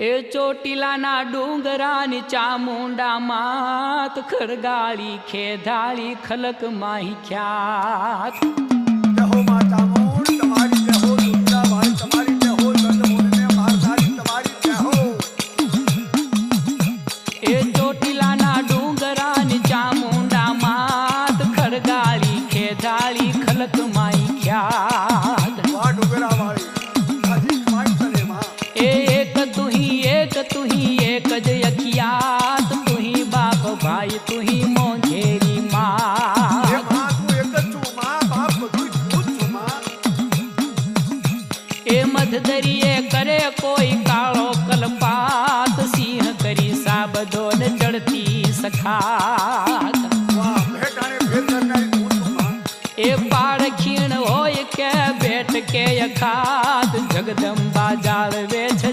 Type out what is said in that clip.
એ ચોટીલાના ડુંગરાની ચામુંડા માત ખરગાળી ખેધાળી ખલક માહી ખ્યાત જય હો માં ચામુંડ તમારી જય હો દુર્ગા ભાઈ તમારી જય હો ચંદ્રમોહનને મહાકાળી તમારી જય હો એ ચોટીલાના ડુંગરાની ચામુંડા માત ખરગાળી ખેધાળી ખલક માહી ખ્યાત વાહ ડુંગરા વાળી હજી માઈ તને માં एक तुही एक ज अखियात तुही बाप भाई तुही मोंघेरी એ माँ માં તું એક જ છું માં બાપ બધું હું જ છું માં ए मधदरिये करे कोई कालो कलपात सिंह करी साबदो न चढ़ती सखात વાહ ભેટાણે ભેર કરનારી હું છું માં ए पाड़ खीण होय के बैठ के अखात जगदम्बा जाळवे छ